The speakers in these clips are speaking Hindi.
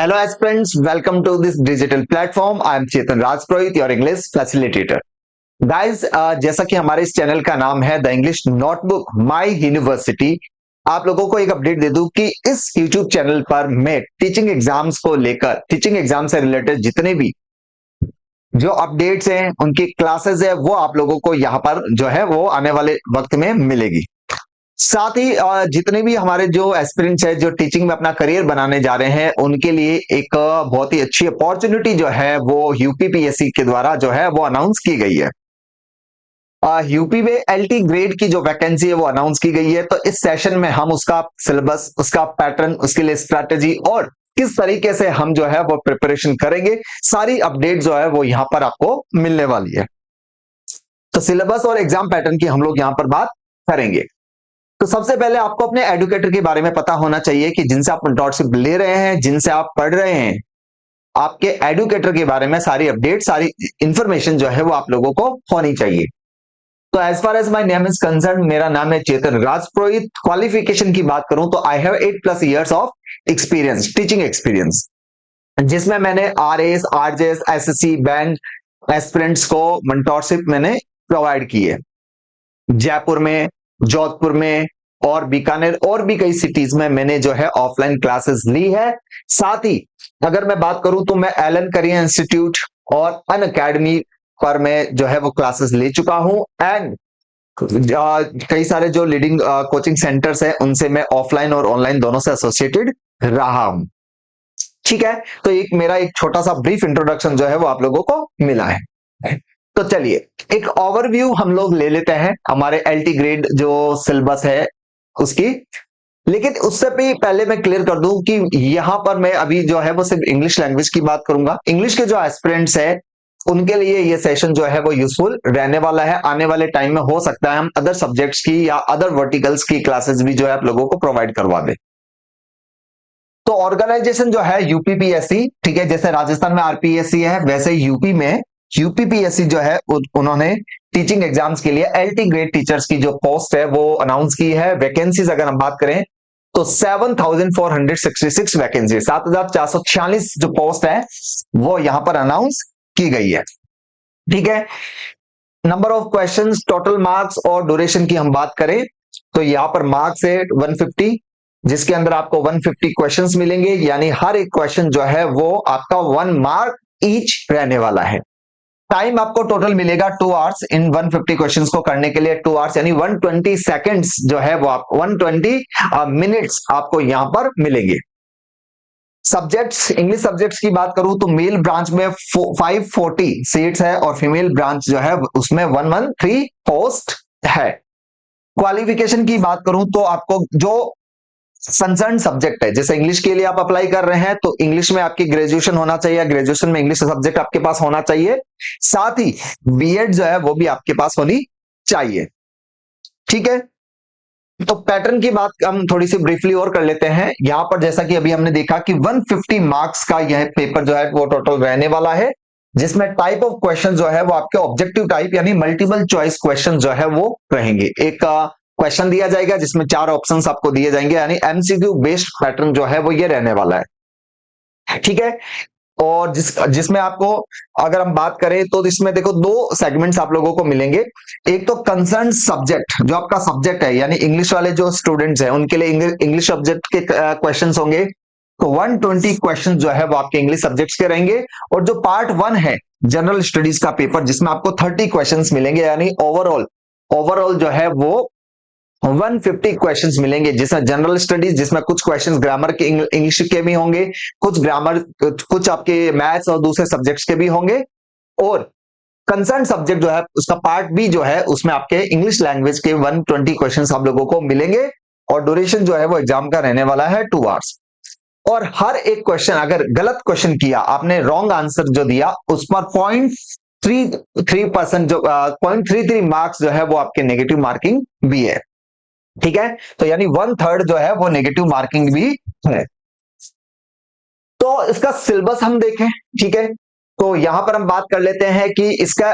Hello aspirants, welcome to this digital platform. I am Chetan Rajpurohit, your English facilitator. Guys, जैसा कि हमारे इस चैनल का नाम है the English notebook my university, आप लोगों को एक अपडेट दे दूं कि इस YouTube चैनल पर मैं टीचिंग एग्जाम्स को लेकर टीचिंग एग्जाम से रिलेटेड जितने भी जो अपडेट्स हैं उनकी क्लासेस है वो आप लोगों को यहाँ पर जो है वो आने वाले वक्त में मिलेगी। साथ ही जितने भी हमारे जो एस्पिरेंट्स है जो टीचिंग में अपना करियर बनाने जा रहे हैं उनके लिए एक बहुत ही अच्छी अपॉर्चुनिटी जो है वो यूपीपीएससी के द्वारा जो है वो अनाउंस की गई है। यूपी में एलटी ग्रेड की जो वैकेंसी है वो अनाउंस की गई है। तो इस सेशन में हम उसका सिलेबस, उसका पैटर्न, उसके लिए स्ट्रैटेजी और किस तरीके से हम जो है वो प्रिपरेशन करेंगे, सारी अपडेट जो है वो यहां पर आपको मिलने वाली है। तो सिलेबस और एग्जाम पैटर्न की हम लोग यहां पर बात करेंगे। तो सबसे पहले आपको अपने एडुकेटर के बारे में पता होना चाहिए कि जिनसे आप मेंटरशिप ले रहे हैं, जिनसे आप पढ़ रहे हैं, आपके एडुकेटर के बारे में सारी अपडेट, सारी इंफॉर्मेशन जो है वो आप लोगों को होनी चाहिए। तो as far as my name is concern, मेरा नाम है चेतन राजपुरोहित। क्वालिफिकेशन की बात करूं तो I have 8+ years of experience, teaching experience, जिसमें मैंने RAS, RJS, SSC bank aspirants को मेंटरशिप मैंने प्रोवाइड की है। जयपुर में, जोधपुर में और बीकानेर और भी कई सिटीज में मैंने जो है ऑफलाइन क्लासेस ली है। साथ ही अगर मैं बात करूं तो मैं एलन करियर इंस्टीट्यूट और अन अकेडमी पर मैं जो है वो क्लासेस ले चुका हूं एंड कई सारे जो लीडिंग कोचिंग सेंटर्स है उनसे मैं ऑफलाइन और ऑनलाइन दोनों से एसोसिएटेड रहा हूं। ठीक है, तो मेरा एक छोटा सा ब्रीफ इंट्रोडक्शन जो है वो आप लोगों को मिला है। तो चलिए एक ओवरव्यू हम लोग ले लेते हैं हमारे एलटी ग्रेड जो सिलेबस है उसकी। लेकिन उससे भी पहले मैं क्लियर कर दूं कि यहां पर मैं अभी जो है वो सिर्फ इंग्लिश लैंग्वेज की बात करूंगा। इंग्लिश के जो एस्पिरेंट्स है उनके लिए ये सेशन जो है वो यूजफुल रहने वाला है। आने वाले टाइम में हो सकता है हम अदर सब्जेक्ट्स की या अदर वर्टिकल्स की क्लासेस भी जो है आप लोगों को प्रोवाइड करवा दें। तो ऑर्गेनाइजेशन जो है यूपीपीएससी, ठीक है, जैसे राजस्थान में आरपीएससी है वैसे यूपी में यूपीपीएससी जो है उन्होंने टीचिंग एग्जाम्स के लिए एलटी ग्रेड टीचर्स की जो पोस्ट है वो अनाउंस की है। वैकेंसीज अगर हम बात करें तो 7,466 वैकेंसी, 7,446 जो पोस्ट है वो यहां पर अनाउंस की गई है। ठीक है, number of questions, total marks और ड्यूरेशन की हम बात करें तो यहां पर मार्क्स है 150, जिसके अंदर आपको 150 क्वेश्चंस मिलेंगे, यानी हर एक क्वेश्चन जो है वो आपका 1 मार्क ईच रहने वाला है। टाइम आपको टोटल मिलेगा 2 आवर्स इन 150 क्वेश्चंस को करने के लिए। 2 आवर्स यानी 120 सेकंड्स जो है वो आप 120 मिनट्स आपको यहां पर मिलेंगे। सब्जेक्ट्स, इंग्लिश सब्जेक्ट्स की बात करूं तो मेल ब्रांच में 540 सीट्स है और फीमेल ब्रांच जो है उसमें 113 पोस्ट है। क्वालिफिकेशन की बात करूं तो आपको जो कंसर्न सब्जेक्ट है, जैसे इंग्लिश के लिए आप अप्लाई कर रहे हैं तो इंग्लिश में आपकी ग्रेजुएशन होना चाहिए, ग्रेजुएशन में इंग्लिश सब्जेक्ट आपके पास होना चाहिए। साथ ही बीएड जो है वो भी आपके पास होनी चाहिए। ठीक है, तो पैटर्न की बात हम थोड़ी सी ब्रीफली और कर लेते हैं। यहां पर जैसा कि अभी हमने देखा कि 150 मार्क्स का यह पेपर जो है वो टोटल रहने वाला है, जिसमें टाइप ऑफ क्वेश्चन जो है वो आपके ऑब्जेक्टिव टाइप यानी मल्टीपल चॉइस क्वेश्चन जो है वो रहेंगे। एक क्वेश्चन दिया जाएगा जिसमें 4 ऑप्शंस आपको दिए जाएंगे, यानी एमसीक्यू बेस्ड पैटर्न जो है वो ये रहने वाला है। ठीक है, और जिसमें आपको अगर हम बात करें तो इसमें देखो 2 सेगमेंट्स आप लोगों को मिलेंगे। एक तो कंसर्न सब्जेक्ट, जो आपका सब्जेक्ट है यानी इंग्लिश वाले जो स्टूडेंट्स हैं उनके लिए इंग्लिश सब्जेक्ट के क्वेश्चंस होंगे। तो 120 क्वेश्चन जो है वो आपके इंग्लिश सब्जेक्ट्स के रहेंगे। और जो पार्ट 1 है जनरल स्टडीज का पेपर, जिसमें आपको 30 क्वेश्चंस मिलेंगे, यानी ओवरऑल जो है वो 150 क्वेश्चंस मिलेंगे, जिसमें जनरल स्टडीज, जिसमें कुछ क्वेश्चंस ग्रामर के इंग्लिश के भी होंगे, कुछ आपके मैथ्स और दूसरे सब्जेक्ट्स के भी होंगे। और कंसर्न सब्जेक्ट जो है उसका पार्ट बी जो है उसमें आपके इंग्लिश लैंग्वेज के 120 क्वेश्चंस आप लोगों को मिलेंगे। और ड्यूरेशन जो है वो एग्जाम का रहने वाला है 2 आवर्स। और हर एक क्वेश्चन, अगर गलत क्वेश्चन किया आपने, रॉन्ग आंसर जो दिया, उस पर 0.33% जो 0.33 मार्क्स जो है वो आपके नेगेटिव मार्किंग भी है। ठीक है, तो यानी 1/3 जो है वो नेगेटिव मार्किंग भी है। तो इसका सिलेबस हम देखें। ठीक है, तो यहां पर हम बात कर लेते हैं कि इसका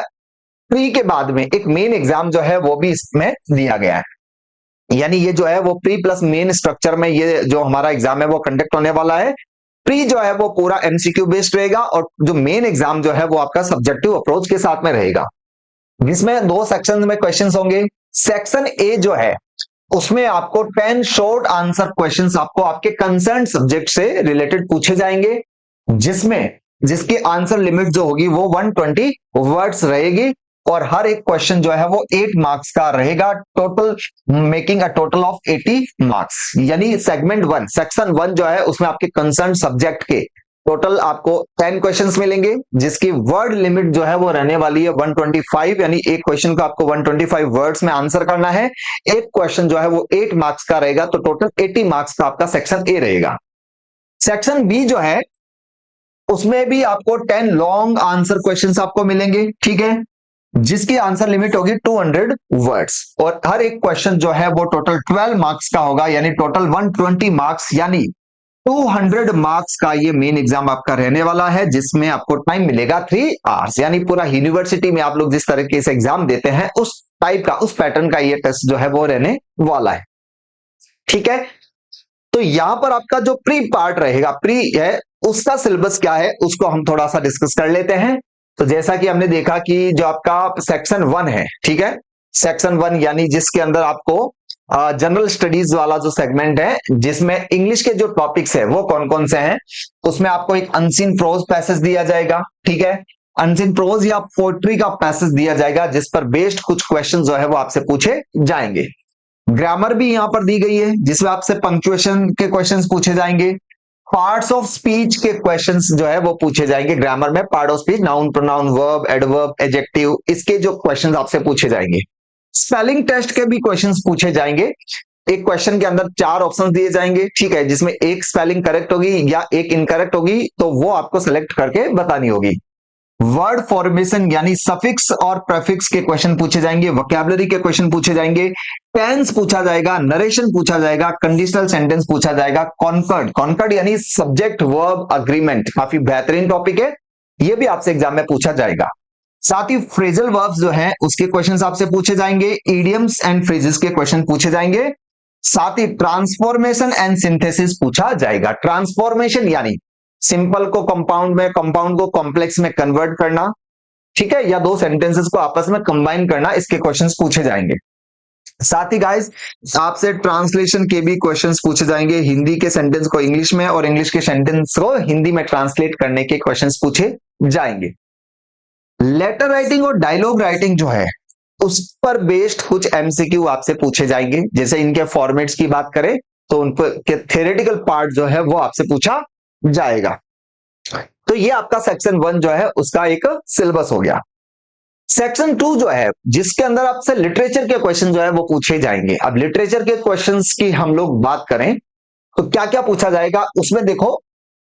प्री के बाद में एक मेन एग्जाम जो है वो भी इसमें दिया गया है, यानी ये जो है वो प्री प्लस मेन स्ट्रक्चर में ये जो हमारा एग्जाम है वो कंडक्ट होने वाला है। प्री जो है वो पूरा एमसीक्यू बेस्ड रहेगा और जो मेन एग्जाम जो है वो आपका सब्जेक्टिव अप्रोच के साथ में रहेगा, जिसमें दो सेक्शन में क्वेश्चंस होंगे। सेक्शन ए जो है उसमें आपको 10 शॉर्ट आंसर क्वेश्चंस आपको आपके कंसर्न सब्जेक्ट से रिलेटेड पूछे जाएंगे, जिसकी आंसर लिमिट जो होगी वो 120 वर्ड्स रहेगी और हर एक क्वेश्चन जो है वो 8 मार्क्स का रहेगा, total making a total of 80 marks. यानी सेगमेंट 1 सेक्शन 1 जो है उसमें आपके कंसर्न सब्जेक्ट के टोटल आपको 10 क्वेश्चंस मिलेंगे, जिसकी वर्ड लिमिट जो है वो रहने वाली है 125, यानी एक क्वेश्चन को आपको 125 वर्ड्स में आंसर करना है। एक क्वेश्चन जो है वो 8 मार्क्स का रहेगा, तो टोटल 80 मार्क्स का आपका सेक्शन ए रहेगा। सेक्शन बी जो है उसमें भी आपको 10 लॉन्ग आंसर क्वेश्चंस आपको मिलेंगे, ठीक है, जिसकी आंसर लिमिट होगी 200 वर्ड्स और हर एक क्वेश्चन जो है वो टोटल 12 मार्क्स का होगा, यानी टोटल 120 मार्क्स, यानी 200 मार्क्स का ये मेन एग्जाम आपका रहने वाला है, जिसमें आपको टाइम मिलेगा 3 आवर्स। यानी पूरा यूनिवर्सिटी में आप लोग जिस तरीके से एग्जाम देते हैं उस टाइप का, उस पैटर्न का ये टेस्ट जो है वो रहने वाला है, ठीक है। तो यहां पर आपका जो प्री पार्ट रहेगा, प्री है, उसका सिलेबस क्या है उसको हम थोड़ा सा डिस्कस कर लेते हैं। तो जैसा कि हमने देखा कि जो आपका सेक्शन 1 है, ठीक है, सेक्शन 1 यानी जिसके अंदर आपको जनरल स्टडीज वाला जो सेगमेंट है, जिसमें इंग्लिश के जो टॉपिक्स है वो कौन कौन से हैं, उसमें आपको एक अनसीन प्रोज पैसेज दिया जाएगा, ठीक है, अनसीन प्रोज या पोएट्री का पैसेज दिया जाएगा, जिस पर बेस्ड कुछ क्वेश्चन जो है वो आपसे पूछे जाएंगे। ग्रामर भी यहां पर दी गई है, जिसमें आपसे पंक्चुएशन के क्वेश्चंस पूछे जाएंगे। पार्ट्स ऑफ स्पीच के क्वेश्चंस जो है वो पूछे जाएंगे ग्रामर में, part of speech, noun, pronoun, verb, adverb, adjective, इसके जो क्वेश्चंस आपसे पूछे जाएंगे। स्पेलिंग टेस्ट के भी क्वेश्चंस पूछे जाएंगे। एक क्वेश्चन के अंदर 4 ऑप्शंस दिए जाएंगे, ठीक है, जिसमें एक स्पेलिंग करेक्ट होगी या एक इनकरेक्ट होगी, तो वो आपको सेलेक्ट करके बतानी होगी। वर्ड फॉर्मेशन यानी सफिक्स और प्रेफिक्स के क्वेश्चन पूछे जाएंगे, वोकैबुलरी के क्वेश्चन पूछे जाएंगे, टेंस पूछा जाएगा, नरेशन पूछा जाएगा, कंडीशनल सेंटेंस पूछा जाएगा, कॉन्कर्ड, कॉन्कर्ड यानी सब्जेक्ट वर्ब अग्रीमेंट, काफी बेहतरीन टॉपिक है, ये भी आपसे एग्जाम में पूछा जाएगा। साथ ही फ्रेजल वर्ब्स जो है उसके क्वेश्चंस आपसे पूछे जाएंगे, इडियम्स एंड फ्रेजेस के क्वेश्चन पूछे जाएंगे। साथ ही ट्रांसफॉर्मेशन एंड सिंथेसिस पूछा जाएगा। ट्रांसफॉर्मेशन यानी सिंपल को कंपाउंड में, कंपाउंड को कॉम्प्लेक्स में कन्वर्ट करना, ठीक है, या दो सेंटेंसेस को आपस में कंबाइन करना, इसके क्वेश्चंस पूछे जाएंगे। साथ ही गाइस आपसे ट्रांसलेशन के भी क्वेश्चंस पूछे जाएंगे, हिंदी के सेंटेंस को इंग्लिश में और इंग्लिश के सेंटेंस को हिंदी में ट्रांसलेट करने के क्वेश्चंस पूछे जाएंगे। लेटर राइटिंग और डायलॉग राइटिंग जो है उस पर बेस्ड कुछ एमसीक्यू आपसे पूछे जाएंगे। जैसे इनके फॉर्मेट्स की बात करें तो उन पर थ्योरेटिकल पार्ट जो है वो आपसे पूछा जाएगा। तो ये आपका सेक्शन 1 जो है उसका एक सिलेबस हो गया। सेक्शन 2 जो है जिसके अंदर आपसे लिटरेचर के क्वेश्चन जो है वो पूछे जाएंगे। अब लिटरेचर के क्वेश्चंस की हम लोग बात करें तो क्या क्या पूछा जाएगा, उसमें देखो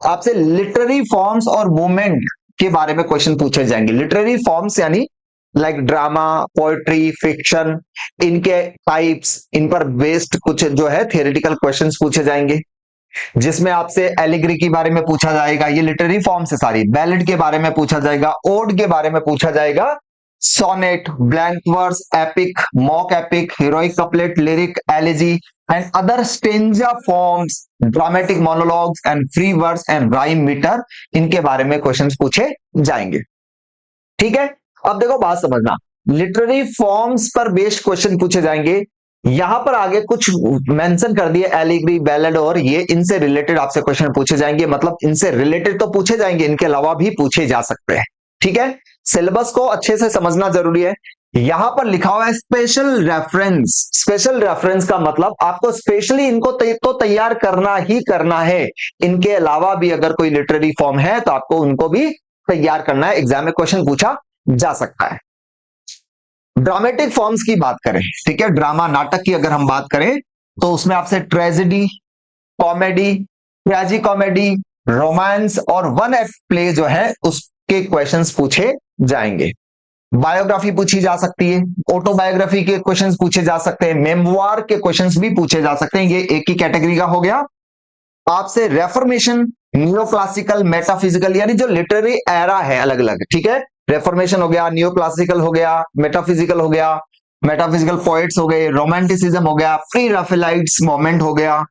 आपसे लिटरेरी फॉर्म्स और मूवमेंट के बारे में क्वेश्चन पूछे जाएंगे। लिटरेरी फॉर्म्स यानी लाइक ड्रामा, पोएट्री, फिक्शन, इनके टाइप्स, इन पर बेस्ड कुछ जो है थियोरेटिकल क्वेश्चंस पूछे जाएंगे, जिसमें आपसे एलिग्री के बारे में पूछा जाएगा, ये लिटरेरी फॉर्म से सारी, बैलेड के बारे में पूछा जाएगा, ओड के बारे में पूछा जाएगा, sonnet, blank verse, epic, mock epic, heroic couplet, lyric, elegy and other stanza forms, dramatic monologues and free verse and rhyme metre, इनके बारे में क्वेश्चंस पूछे जाएंगे। ठीक है, अब देखो बात समझना, लिटरेरी फॉर्म्स पर बेस्ड क्वेश्चन पूछे जाएंगे। यहां पर आगे कुछ मेंशन कर दिए, एलिग्री, बैलेड, और ये इनसे रिलेटेड आपसे क्वेश्चन पूछे जाएंगे। मतलब इनसे रिलेटेड तो पूछे जाएंगे, इनके अलावा भी पूछे जा सकते हैं। ठीक है, सिलेबस को अच्छे से समझना जरूरी है। यहां पर लिखा हुआ है स्पेशल रेफरेंस। स्पेशल रेफरेंस का मतलब आपको स्पेशली इनको तो तैयार करना ही करना है, इनके अलावा भी अगर कोई लिटरेरी फॉर्म है तो आपको उनको भी तैयार करना है, एग्जाम में क्वेश्चन पूछा जा सकता है। ड्रामेटिक फॉर्म्स की बात करें, ठीक है, ड्रामा, नाटक की अगर हम बात करें तो उसमें आपसे ट्रेजेडी, कॉमेडी, ट्रेजी कॉमेडी, रोमांस और वन एक्ट प्ले जो है उसके क्वेश्चंस पूछे जाएंगे। बायोग्राफी पूछी जा सकती है, ऑटोबायोग्राफी के क्वेश्चंस पूछे जा सकते हैं, मेमोयर के क्वेश्चंस भी पूछे जा सकते हैं, ये एक ही कैटेगरी का हो गया। आपसे रेफॉर्मेशन, न्यू क्लासिकल, मेटाफिजिकल, यानी जो लिटरेरी एरा है अलग अलग, ठीक है, रेफॉर्मेशन हो गया, न्यू क्लासिकल हो गया, मेटाफिजिकल हो गया, मेटाफिजिकल पोएट्स हो गए, रोमांटिसिज्म हो गया, प्री राफेलाइट्स मोमेंट हो गया,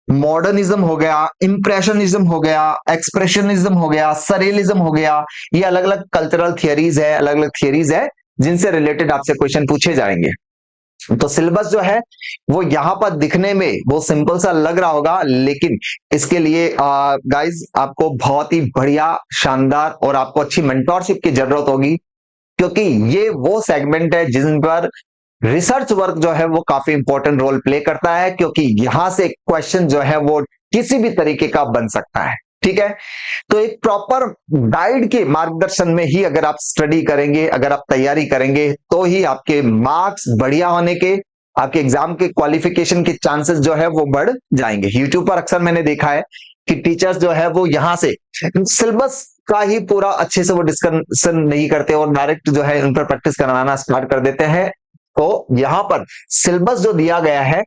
मॉडर्निज्म हो गया, इंप्रेशनिज्म हो गया, एक्सप्रेशनिज्म हो गया, सरेलिज्म हो गया। ये अलग अलग कल्चरल थियरीज है, अलग अलग थियरीज है जिनसे रिलेटेड आपसे क्वेश्चन पूछे जाएंगे। तो सिलेबस जो है वो यहां पर दिखने में वो सिंपल सा लग रहा होगा, लेकिन इसके लिए गाइज आपको बहुत ही बढ़िया, शानदार और आपको अच्छी मेंटोरशिप की जरूरत होगी, क्योंकि ये वो सेगमेंट है जिन पर रिसर्च वर्क जो है वो काफी इंपॉर्टेंट रोल प्ले करता है, क्योंकि यहां से क्वेश्चन जो है वो किसी भी तरीके का बन सकता है। ठीक है, तो एक प्रॉपर गाइड के मार्गदर्शन में ही अगर आप स्टडी करेंगे, अगर आप तैयारी करेंगे, तो ही आपके मार्क्स बढ़िया होने के, आपके एग्जाम के क्वालिफिकेशन के चांसेस जो है वो बढ़ जाएंगे। यूट्यूब पर अक्सर मैंने देखा है कि टीचर्स जो है वो यहां से सिलेबस का ही पूरा अच्छे से वो डिस्कशन नहीं करते और डायरेक्ट जो है उन पर प्रैक्टिस कराना स्टार्ट कर देते हैं। तो यहां पर सिलेबस जो दिया गया है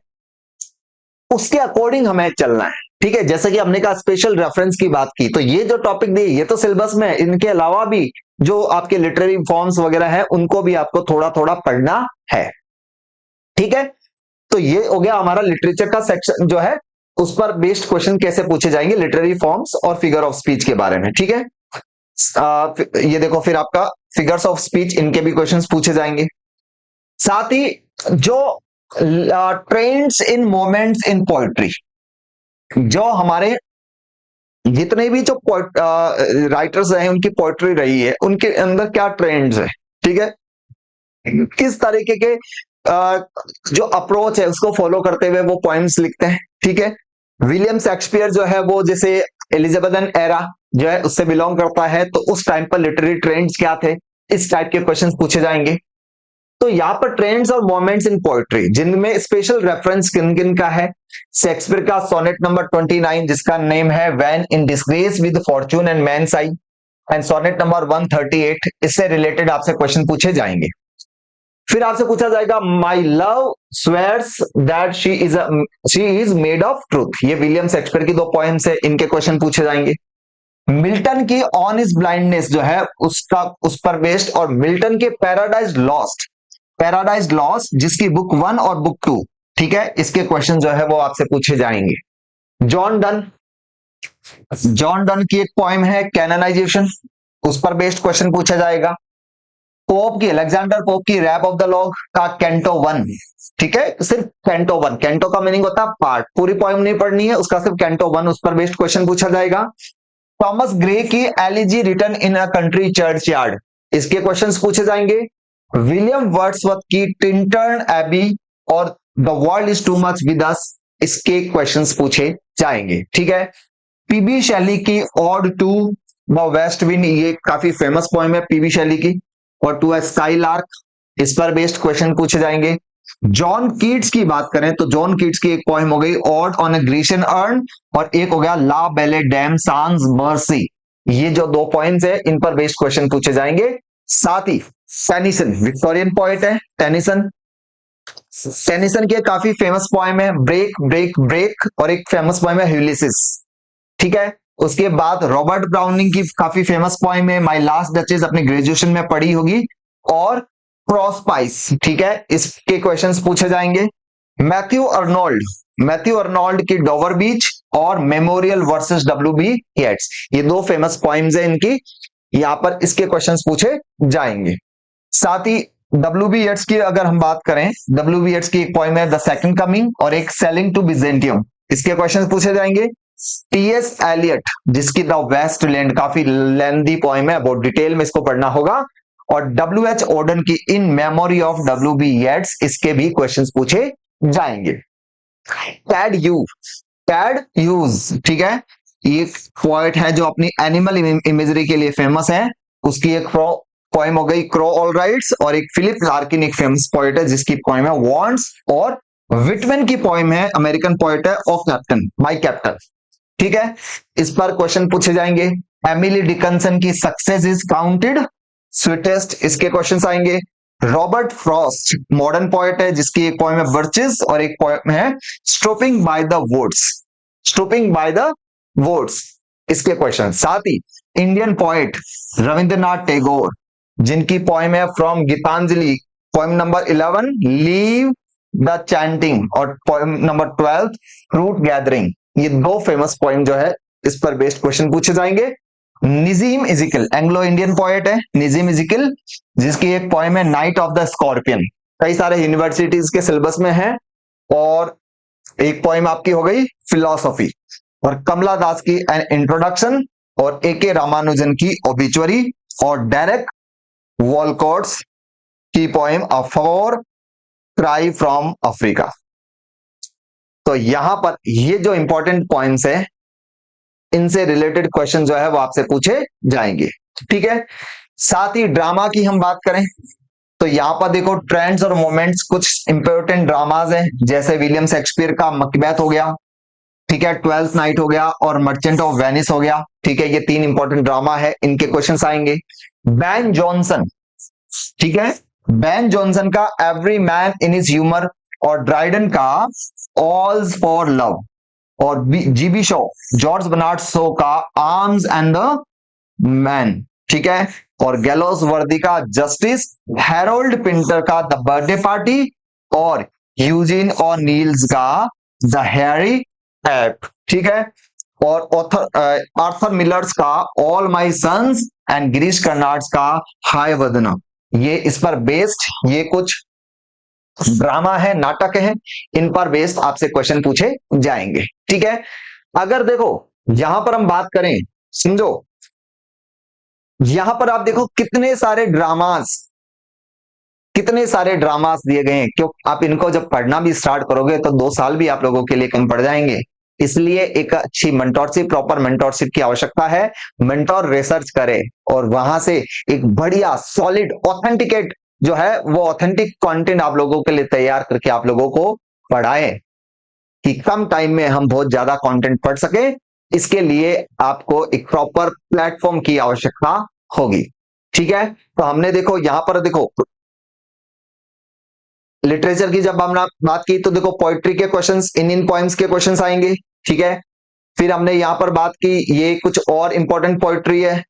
उसके अकॉर्डिंग हमें चलना है। ठीक है, जैसे कि हमने कहा स्पेशल रेफरेंस की बात की, तो ये जो टॉपिक दिए ये तो सिलेबस में है, इनके अलावा भी जो आपके लिटरेरी फॉर्म्स वगैरह है उनको भी आपको थोड़ा थोड़ा पढ़ना है। ठीक है, तो ये हो गया हमारा लिटरेचर का सेक्शन जो है, उस पर बेस्ड क्वेश्चन कैसे पूछे जाएंगे लिटरेरी फॉर्म्स और फिगर ऑफ स्पीच के बारे में। ठीक है, ये देखो फिर आपका फिगर्स ऑफ स्पीच, इनके भी क्वेश्चंस पूछे जाएंगे। साथ ही जो trends in moments in poetry, जो हमारे जितने भी जो राइटर्स हैं उनकी पोएट्री रही है, उनके अंदर क्या ट्रेंड्स है। ठीक है, किस तरीके के जो अप्रोच है उसको फॉलो करते हुए वो पोएम्स लिखते हैं। ठीक है, विलियम शेक्सपियर जो है वो जैसे एलिजाबेथन एरा जो है उससे बिलोंग करता है, तो उस टाइम पर लिटरेरी ट्रेंड्स क्या थे, इस टाइप के क्वेश्चंस पूछे जाएंगे। तो यहाँ पर ट्रेंड्स और मोमेंट्स इन पोएट्री जिनमें स्पेशल रेफरेंस किन किन का है, शेक्सपियर का सोनेट नंबर 29 जिसका नेम है when in disgrace with fortune and man's eyes, and sonnet number 138, इससे रिलेटेड आपसे क्वेश्चन पूछे जाएंगे। फिर आपसे पूछा जाएगा my love swears that she is made of truth, ये विलियम शेक्सपियर की दो पोएम्स है, इनके क्वेश्चन पूछे जाएंगे। मिल्टन की ऑन इज ब्लाइंडनेस जो है उसका उस पर बेस्ड, और मिल्टन के पैराडाइज लॉस्ट जिसकी बुक 1 और बुक 2, ठीक है, इसके क्वेश्चन जो है वो आपसे पूछे जाएंगे। जॉन डन की एक पोएम है कैननाइजेशन, उस पर बेस्ड क्वेश्चन पूछा जाएगा। पोप की अलेक्जेंडर पोप की रैप ऑफ द लॉग का कैंटो 1, ठीक है, सिर्फ कैंटो 1, कैंटो का मीनिंग होता है पार्ट, पूरी पोएम नहीं पढ़नी है, उसका सिर्फ कैंटो 1, उस पर बेस्ड क्वेश्चन पूछा जाएगा। थॉमस ग्रे की elegy written in a country churchyard, इसके क्वेश्चंस पूछे जाएंगे। विलियम वर्ड्सवर्थ की टिंटर्न एबी और the world is too much with us, इसके क्वेश्चंस पूछे जाएंगे। ठीक है, पीबी शैली की ode to the west wind, ये काफी फेमस पोएम है पीबी शैली की, और टू अ स्काई लार्क, इस पर बेस्ड क्वेश्चन पूछे जाएंगे। जॉन कीट्स की बात करें तो जॉन कीट्स की एक पोएम हो गई odd on a Grecian earn, और एक हो गया ला बेले डैम सांस मर्सी, ये जो दो पोएम्स है इन पर बेस्ड क्वेश्चन पूछे जाएंगे। साथ ही टेनिसन विक्टोरियन पोएट है, टेनिसन की एक काफी फेमस पोएम है ब्रेक ब्रेक ब्रेक, और एक फेमस पोएम है यूलिसिस। ठीक है, उसके बाद रॉबर्ट ब्राउनिंग की काफी फेमस पोएम है माय लास्ट डचेस, अपने ग्रेजुएशन में पढ़ी होगी, और प्रोस्पाइस, ठीक है, इसके क्वेश्चंस पूछे जाएंगे। मैथ्यू अर्नोल्ड की डोवर बीच और memorial verses W B Yeats, ये दो फेमस पोएम्स है इनकी, यहां पर इसके क्वेश्चंस पूछे जाएंगे। साथ ही डब्ल्यू बी येट्स की अगर हम बात करें, डब्ल्यू बी येट्स की एक पोएम है द सेकंड कमिंग और एक सेलिंग टू बिजेंटियम, इसके क्वेश्चंस पूछे जाएंगे। टीएस एलियट जिसकी द वेस्ट लैंड, काफी लेंथी पोएम है, बहुत डिटेल में इसको पढ़ना होगा, और डब्ल्यू एच ओडन की in memory of W B Yeats, इसके भी क्वेश्चंस पूछे जाएंगे। टैड ह्यूज, ठीक है, एक पोएट है जो अपनी एनिमल इमेजरी के लिए फेमस है, उसकी एक पोएम हो गई क्रो ऑल राइट्स, और एक फिलिप लार्किन एक फेमस पोएट है जिसकी पोएम है वॉन्ट्स, और विटमैन की पोएम है, अमेरिकन पोएट है, ओ कैप्टन माय कैप्टन। ठीक है, इस पर क्वेश्चन पूछे जाएंगे। एमिली डिकन्सन की सक्सेस इज काउंटेड स्वीटेस्ट, इसके क्वेश्चंस आएंगे। रॉबर्ट फ्रॉस्ट मॉडर्न पोएट है जिसकी एक पोएम है वर्चेस, और एक पोएम है स्टॉपिंग बाय द वुड्स, इसके क्वेश्चन। साथ ही इंडियन पोएट रविंद्रनाथ टैगोर जिनकी पोएम है from Gitanjali, poem number 11 leave the chanting, और पोएम नंबर 12 फ्रूट गैदरिंग, ये दो फेमस पोइम जो है इस पर बेस्ड क्वेश्चन पूछे जाएंगे। निजीम इजिकल एंग्लो इंडियन पोएट है निजीम इजिकल, जिसकी एक पोएम है नाइट ऑफ द स्कॉर्पियन, कई सारे यूनिवर्सिटीज के सिलेबस में है। और एक पोएम आपकी हो गई फिलॉसफी, और कमला दास की एन इंट्रोडक्शन, और ए.के. रामानुजन की ओबिचुअरी, और डायरेक्ट वॉलकॉट्स की poem a for cry from Africa. तो यहां पर ये जो इंपॉर्टेंट पॉइंट्स है, इनसे रिलेटेड क्वेश्चन जो है वो आपसे पूछे जाएंगे। ठीक है, साथ ही ड्रामा की हम बात करें तो यहां पर देखो ट्रेंड्स और मोमेंट्स, कुछ इंपॉर्टेंट ड्रामाज हैं, जैसे विलियम शेक्सपियर का मकबेथ हो गया, ठीक है, ट्वेल्थ नाइट हो गया, और मर्चेंट ऑफ वेनिस हो गया। ठीक है, ये तीन इंपॉर्टेंट ड्रामा है, इनके क्वेश्चंस आएंगे। बैन जॉनसन, ठीक है, बैन जॉनसन का every man in his humour, और ड्राइडन का ऑल्स फॉर लव, और GB Shaw George Bernard Shaw का आर्म्स एंड द मैन, ठीक है, और गैलोस वर्दी का जस्टिस, हैरोल्ड पिंटर का द बर्थडे पार्टी, और यूजिन और नील्स का द हैरी एप, ठीक है, और आर्थर मिलर्स का all my sons, and Girish Karnad का हाय वदना। ये इस पर बेस्ड ये कुछ ड्रामा है, नाटक है, इन पर बेस्ड आपसे क्वेश्चन पूछे जाएंगे। ठीक है, अगर देखो यहां पर हम बात करें, समझो यहां पर आप देखो कितने सारे ड्रामास दिए गए हैं, क्यों आप इनको जब पढ़ना भी स्टार्ट करोगे तो 2 साल भी आप लोगों के लिए कम पड़ जाएंगे। इसलिए एक अच्छी मेंटोरशिप, प्रॉपर मेंटोरशिप की आवश्यकता है। मेंटोर रिसर्च करे और वहां से एक बढ़िया सॉलिड ऑथेंटिकेट जो है वो ऑथेंटिक कंटेंट आप लोगों के लिए तैयार करके आप लोगों को पढ़ाए, कि कम टाइम में हम बहुत ज्यादा कंटेंट पढ़ सके। इसके लिए आपको एक प्रॉपर प्लेटफॉर्म की आवश्यकता होगी। ठीक है, तो हमने देखो यहां पर देखो लिटरेचर की जब हमने बात की तो देखो पोइट्री के क्वेश्चंस, इन पोएम्स के क्वेश्चंस आएंगे। ठीक है, फिर हमने यहां पर बात की ये कुछ और इंपॉर्टेंट पोइट्री है,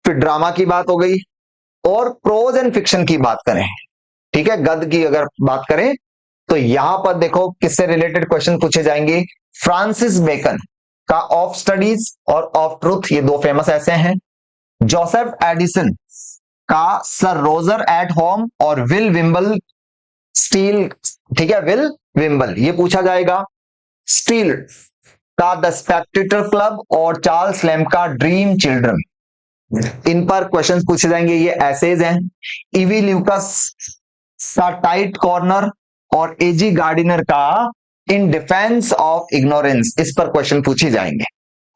फिर ड्रामा की बात हो गई, और प्रोज एंड फिक्शन की बात करें, ठीक है, गद्य की अगर बात करें तो यहां पर देखो किससे रिलेटेड क्वेश्चन पूछे जाएंगे। फ्रांसिस बेकन का ऑफ स्टडीज और ऑफ ट्रूथ, ये दो फेमस ऐसे हैं। जोसेफ एडिसन का सर रोजर एट होम, और विल विम्बल स्टील, ठीक है, विल विम्बल ये पूछा जाएगा। स्टील का द स्पेक्टेटर क्लब, और चार्ल्स लैम्ब का ड्रीम चिल्ड्रन, इन पर क्वेश्चंस पूछे जाएंगे, ये एसेज हैं। ईवी ल्यूकस का टाइट कॉर्नर, और एजी गार्डिनर का इन डिफेंस ऑफ इग्नोरेंस, इस पर क्वेश्चन पूछे जाएंगे।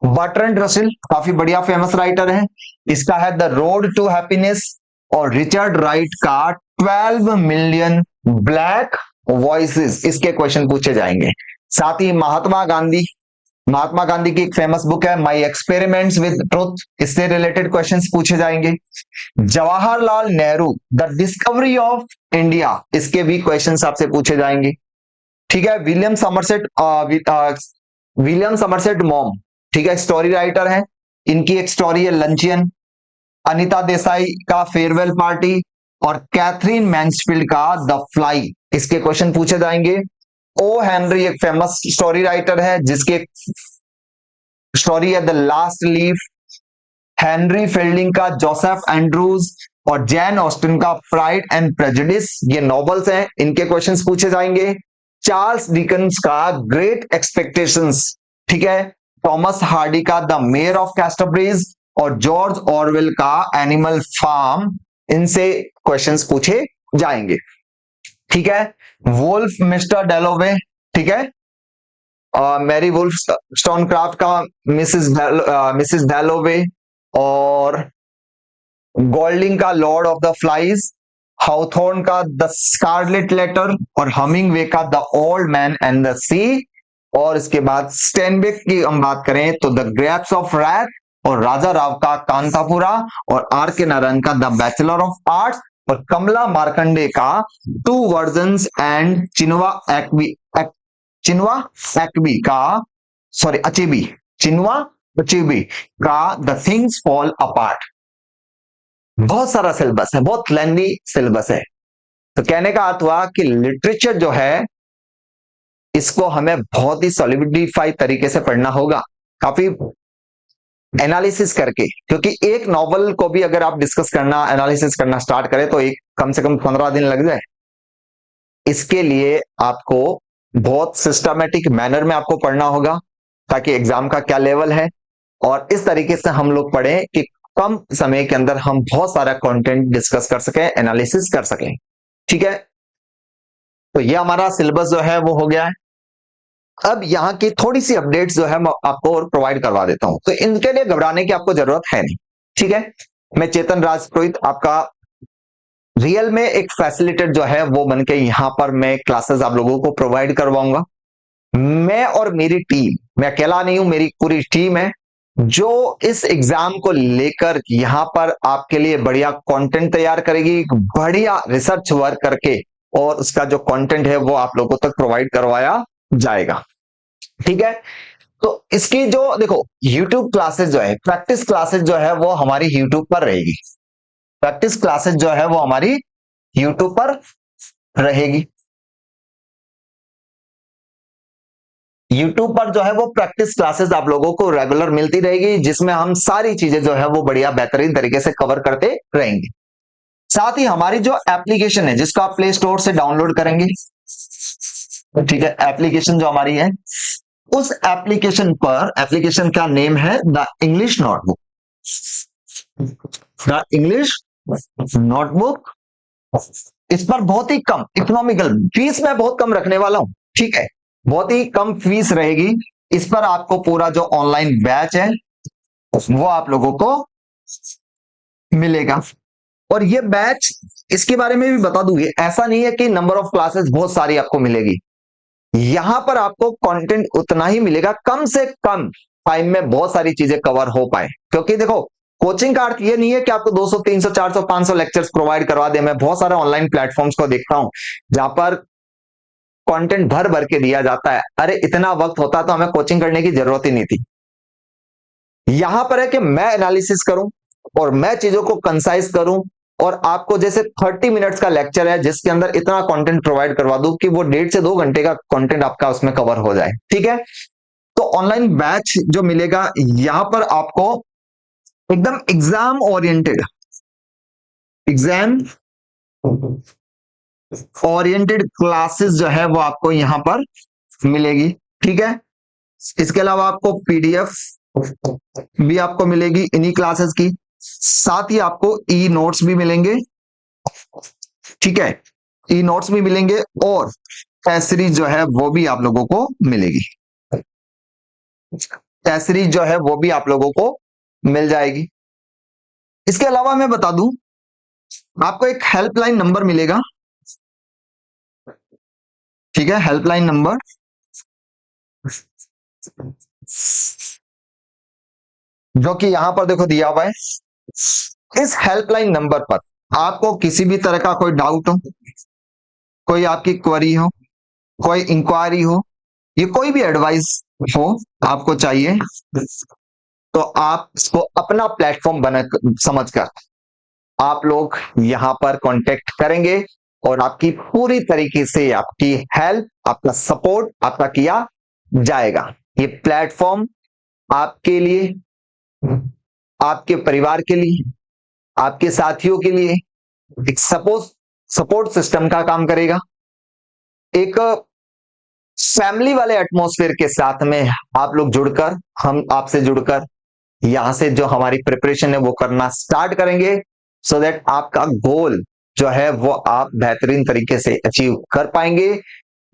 बर्ट्रैंड रसेल काफी बढ़िया फेमस राइटर है, इसका है द रोड टू हैप्पीनेस, और रिचर्ड राइट का 12 मिलियन ब्लैक वॉइसेस, इसके क्वेश्चन पूछे जाएंगे। साथ ही महात्मा गांधी की एक फेमस बुक है माई एक्सपेरिमेंट्स विद ट्रुथ, इससे रिलेटेड क्वेश्चंस पूछे जाएंगे। Jawaharlal Nehru the discovery of India, इसके भी क्वेश्चंस आपसे पूछे जाएंगे। ठीक है, विलियम समरसेट मॉम, ठीक है, स्टोरी राइटर है, इनकी एक स्टोरी है लंचियन। अनीता देसाई का फेयरवेल पार्टी, और कैथरीन मैन्सफील्ड का द फ्लाई, इसके क्वेश्चन पूछे जाएंगे। ओ हेनरी एक फेमस स्टोरी राइटर है, जिसके स्टोरी है the last leaf. Henry fielding का जोसेफ एंड्रूज, और जैन ऑस्टिन का प्राइड एंड प्रेजुडिस, ये नॉवेल्स हैं, इनके क्वेश्चंस पूछे जाएंगे। चार्ल्स डिकन्स का ग्रेट एक्सपेक्टेशंस, ठीक है, थॉमस हार्डी का द मेयर ऑफ कैस्टरब्रिज, और जॉर्ज ऑरवेल का एनिमल फार्म, इनसे क्वेश्चंस पूछे जाएंगे। ठीक है, वुल्फ मिस्टर डेलोवे, ठीक है, मैरी वुल्फ स्टोनक्राफ्ट का मिसेस डेलोवे, और गोल्डिंग का Lord of the Flies, Hawthorne का द स्कारलेट लेटर, और हमिंगवे का the Old Man and the Sea. और इसके बाद स्टेनबेक की हम बात करें तो द ग्रेप्स ऑफ रैथ, और राजा राव का कांतापुरा, और आर के नारायण का द बैचलर ऑफ आर्ट्स, और कमला मार्कंडे का टू वर्जन्स, एंड चिनवा एक्बी का चिनवा अचीबी का द थिंग्स फॉल अपार्ट। बहुत सारा सिलेबस है, बहुत लेंदी सिलेबस है। तो कहने का अर्थ हुआ कि लिटरेचर जो है इसको हमें बहुत ही सॉलिडिफाई तरीके से पढ़ना होगा, काफी एनालिसिस करके, क्योंकि एक नॉवल को भी अगर आप डिस्कस करना, एनालिसिस करना स्टार्ट करें तो एक कम से कम 15 दिन लग जाए। इसके लिए आपको बहुत सिस्टमेटिक मैनर में आपको पढ़ना होगा, ताकि एग्जाम का क्या लेवल है, और इस तरीके से हम लोग पढ़ें कि कम समय के अंदर हम बहुत सारा कंटेंट डिस्कस कर सकें, एनालिसिस कर सकें। ठीक है, तो ये हमारा सिलेबस जो है वो हो गया है। अब यहाँ की थोड़ी सी अपडेट्स जो है मैं आपको और प्रोवाइड करवा देता हूं, तो इनके लिए घबराने की आपको जरूरत है नहीं। ठीक है, मैं चेतन राजपुरोहित आपका रियल में एक फैसिलिटेटर जो है वो बन के यहाँ पर मैं क्लासेस आप लोगों को प्रोवाइड करवाऊंगा। मैं और मेरी टीम, मैं अकेला नहीं हूं, मेरी पूरी टीम है जो इस एग्जाम को लेकर यहाँ पर आपके लिए बढ़िया कंटेंट तैयार करेगी, बढ़िया रिसर्च वर्क करके, और उसका जो कंटेंट है वो आप लोगों तक प्रोवाइड करवाया जाएगा। ठीक है, तो इसकी जो देखो YouTube क्लासेस जो है, प्रैक्टिस क्लासेस जो है वो हमारी YouTube पर रहेगी। प्रैक्टिस क्लासेस जो है वो हमारी YouTube पर रहेगी। YouTube पर जो है वो प्रैक्टिस क्लासेस आप लोगों को रेगुलर मिलती रहेगी, जिसमें हम सारी चीजें जो है वो बढ़िया बेहतरीन तरीके से कवर करते रहेंगे। साथ ही हमारी जो एप्लीकेशन है जिसको आप प्ले स्टोर से डाउनलोड करेंगे, ठीक है, एप्लीकेशन जो हमारी है, उस एप्लीकेशन पर, एप्लीकेशन का नेम है the English notebook. The English notebook, इस पर बहुत ही कम इकोनॉमिकल फीस मैं बहुत कम रखने वाला हूं। ठीक है, बहुत ही कम फीस रहेगी। इस पर आपको पूरा जो ऑनलाइन बैच है वो आप लोगों को मिलेगा। और ये बैच, इसके बारे में भी बता दूंगी, ऐसा नहीं है कि नंबर ऑफ क्लासेस बहुत सारी आपको मिलेगी। यहां पर आपको कंटेंट उतना ही मिलेगा, कम से कम टाइम में बहुत सारी चीजें कवर हो पाए। क्योंकि देखो, कोचिंग का अर्थ ये नहीं है कि आपको 200, 300, 400, 500 लेक्चर्स प्रोवाइड करवा दे। मैं बहुत सारे ऑनलाइन प्लेटफॉर्म्स को देखता हूं जहां पर कंटेंट भर भर के दिया जाता है। अरे इतना वक्त होता तो हमें कोचिंग करने की जरूरत ही नहीं थी। यहां पर है कि मैं एनालिसिस करूं और मैं चीजों को कंसाइज करूं, और आपको जैसे 30 मिनट्स का लेक्चर है जिसके अंदर इतना कंटेंट प्रोवाइड करवा दूं कि वो 1.5 से 2 घंटे का कंटेंट आपका उसमें कवर हो जाए। ठीक है, तो ऑनलाइन बैच जो मिलेगा यहां पर आपको एकदम एग्जाम ओरिएंटेड क्लासेस जो है वो आपको यहां पर मिलेगी। ठीक है, इसके अलावा आपको पीडीएफ भी आपको मिलेगी इन्हीं क्लासेस की। साथ ही आपको ई नोट्स भी मिलेंगे। ठीक है, ई नोट्स भी मिलेंगे, और टेस्ट सीरीज जो है वो भी आप लोगों को मिलेगी। टेस्ट सीरीज जो है वो भी आप लोगों को मिल जाएगी। इसके अलावा मैं बता दूं, आपको एक हेल्पलाइन नंबर मिलेगा। ठीक है, हेल्पलाइन नंबर जो कि यहां पर देखो दिया हुआ है। इस हेल्पलाइन नंबर पर आपको किसी भी तरह का कोई डाउट हो, कोई आपकी क्वेरी हो, कोई इंक्वायरी हो, ये कोई भी एडवाइस हो आपको चाहिए, तो आप इसको अपना प्लेटफॉर्म बना समझकर आप लोग यहां पर कांटेक्ट करेंगे, और आपकी पूरी तरीके से आपकी हेल्प, आपका सपोर्ट आपका किया जाएगा। ये प्लेटफॉर्म आपके लिए, आपके परिवार के लिए, आपके साथियों के लिए एक सपोर्ट सिस्टम का काम करेगा। एक फैमिली वाले एटमॉस्फेयर के साथ में आप लोग जुड़कर, हम आपसे जुड़कर यहां से जो हमारी प्रिपरेशन है वो करना स्टार्ट करेंगे, सो दैट आपका गोल जो है वो आप बेहतरीन तरीके से अचीव कर पाएंगे।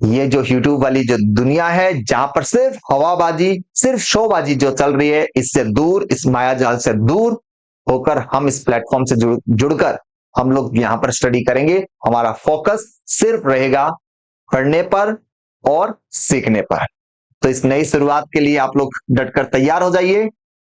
ये जो YouTube वाली जो दुनिया है जहां पर सिर्फ हवाबाजी, सिर्फ शोबाजी जो चल रही है, इससे दूर, इस माया जाल से दूर होकर हम इस प्लेटफॉर्म से जुड़कर हम लोग यहां पर स्टडी करेंगे। हमारा फोकस सिर्फ रहेगा पढ़ने पर और सीखने पर। तो इस नई शुरुआत के लिए आप लोग डटकर तैयार हो जाइए।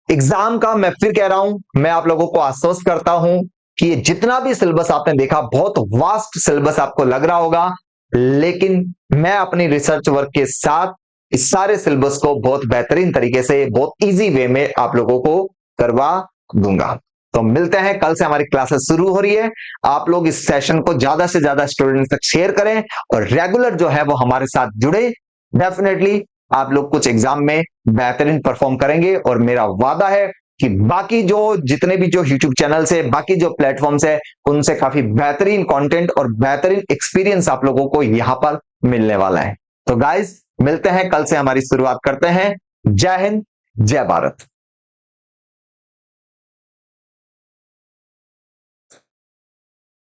एग्जाम का मैं फिर कह रहा हूं, मैं आप लोगों को आश्वस्त करता हूं कि ये जितना भी सिलेबस आपने देखा, बहुत वास्ट सिलेबस आपको लग रहा होगा, लेकिन मैं अपनी रिसर्च वर्क के साथ इस सारे सिलेबस को बहुत बेहतरीन तरीके से, बहुत इजी वे में आप लोगों को करवा दूंगा। तो मिलते हैं, कल से हमारी क्लासेस शुरू हो रही है। आप लोग इस सेशन को ज्यादा से ज्यादा स्टूडेंट्स तक शेयर करें, और रेगुलर जो है वो हमारे साथ जुड़े, डेफिनेटली आप लोग कुछ एग्जाम में बेहतरीन परफॉर्म करेंगे और मेरा वादा है कि बाकी जो जितने भी जो YouTube चैनल्स है, बाकी जो प्लेटफॉर्म्स है, उनसे काफी बेहतरीन कंटेंट और बेहतरीन एक्सपीरियंस आप लोगों को यहां पर मिलने वाला है। तो गाइस, मिलते हैं कल से, हमारी शुरुआत करते हैं। जय हिंद, जय भारत।